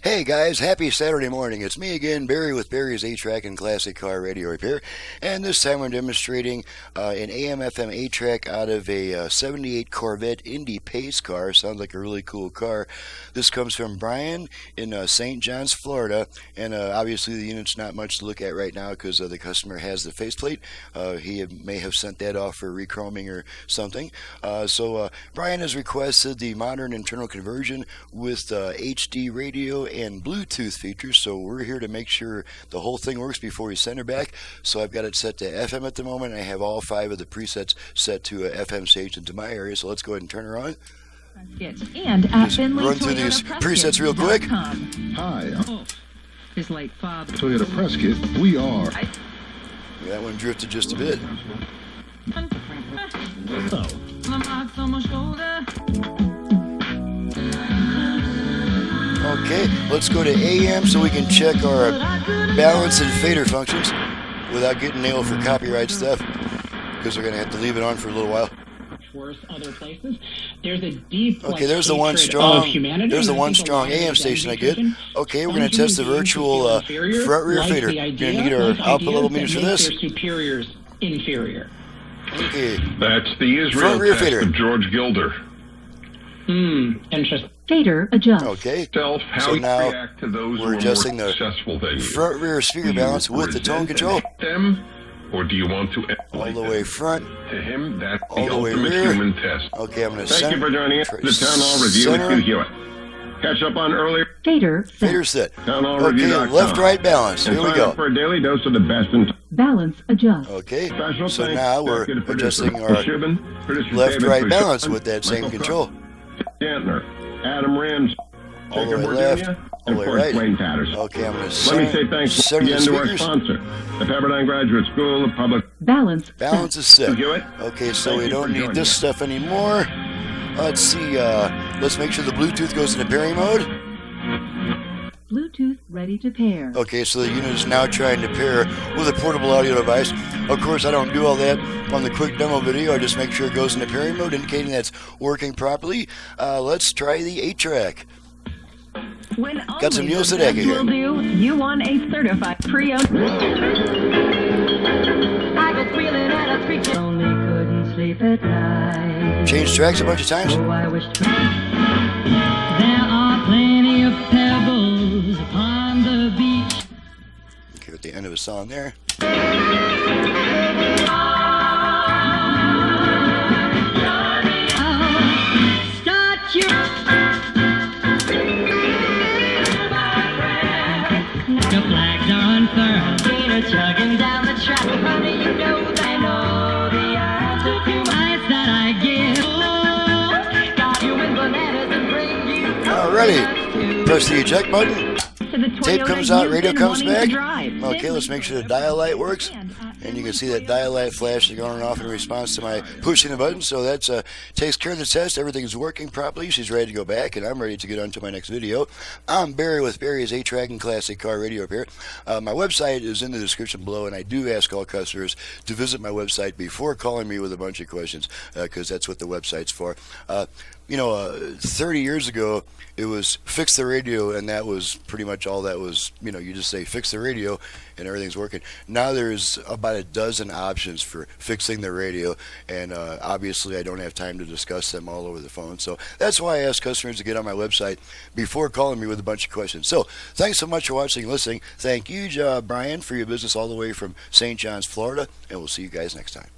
Hey guys, happy Saturday morning. It's me again, Barry with Barry's 8-Track and Classic Car Radio Repair. And this time we're demonstrating an AM/FM 8-Track out of a 78 Corvette Indy pace car. Sounds like a really cool car. This comes from Brian in St. John's, Florida. And obviously the unit's not much to look at right now because the customer has the faceplate. He may have sent that off for rechroming or something. So Brian has requested the modern internal conversion with HD radio and Bluetooth features, so we're here to make sure the whole thing works before we send her back. So I've got it set to FM at the moment. I have all 5 of the presets set to FM stations in my area, so let's go ahead and turn her on. And just run through these presets real quick. Hi, his late father. Toyota Press Kit. We are. That one drifted just a bit. Okay, let's go to AM so we can check our balance and fader functions without getting nailed for copyright stuff, because we're going to have to leave it on for a little while. Other places. There's a deep, okay, there's the one strong. There's the one strong AM station I get. Okay, we're going to test the virtual front rear fader. We're going to need our output level meters for this. Superiors inferior. Okay. That's the Israel front rear test fader of George Gilder. Interesting. Fader adjust. Okay. So now react to those we're adjusting the front rear speaker balance with the tone control. Them, or do you want to all the way front? To him, that's all the the way ultimate rear. human test. Okay, I'm going to Thank you for joining us. The Town Hall Review center. with Hugh Hewitt. Catch up on earlier. Fader set. TownHallReview.com. Okay, left-right balance. Here we go. For a daily dose of the best in balance adjust. Okay, Special so thanks now we're to adjusting our producer left-right David balance Bouchard, with that same Michael control. Gantner, Adam Rams, All the Jacob way left, Virginia, all and the way Forrest right. Wayne Patterson. Okay, I'm going to Let me say thanks center the again to our speakers. sponsor, the Pepperdine Graduate School of Public. Balance is set. Hewitt. Okay, so Thank we you don't for need joining this us. stuff anymore. Let's see, let's make sure the Bluetooth goes into pairing mode. Bluetooth ready to pair. Okay, so the unit is now trying to pair with a portable audio device. Of course, I don't do all that on the quick demo video. I just make sure it goes into pairing mode, indicating that's working properly. Let's try the 8-track. When Got some only Neil the Sedaka best here. will do, you won a certified pre-owned. I was feeling at a street. Only couldn't sleep at night. Changed tracks a bunch of times. Oh, I wish there are plenty of pebbles upon the beach. Okay, at the end of a song there. Start your the flags are unfurled. Peter chugging down the track. Honey, you know I know the answer to my that I give. Oh, got you in bananas and bring you. Alrighty, press the eject button. Tape comes out, radio comes back. Okay, let's make sure the dial light works. And you can see that dial light flash is going off in response to my pushing the button. So that takes care of the test. Everything's working properly. She's ready to go back, and I'm ready to get on to my next video. I'm Barry with Barry's 8-Track and Classic Car Radio Repair. My website is in the description below, and I do ask all customers to visit my website before calling me with a bunch of questions, because that's what the website's for. 30 years ago, it was fix the radio, and that was pretty much all that was. You just say fix the radio, and everything's working. Now there's about a dozen options for fixing the radio, and obviously I don't have time to discuss them all over the phone. So that's why I ask customers to get on my website before calling me with a bunch of questions. So thanks so much for watching and listening. Thank you, Brian, for your business all the way from St. John's, Florida, and we'll see you guys next time.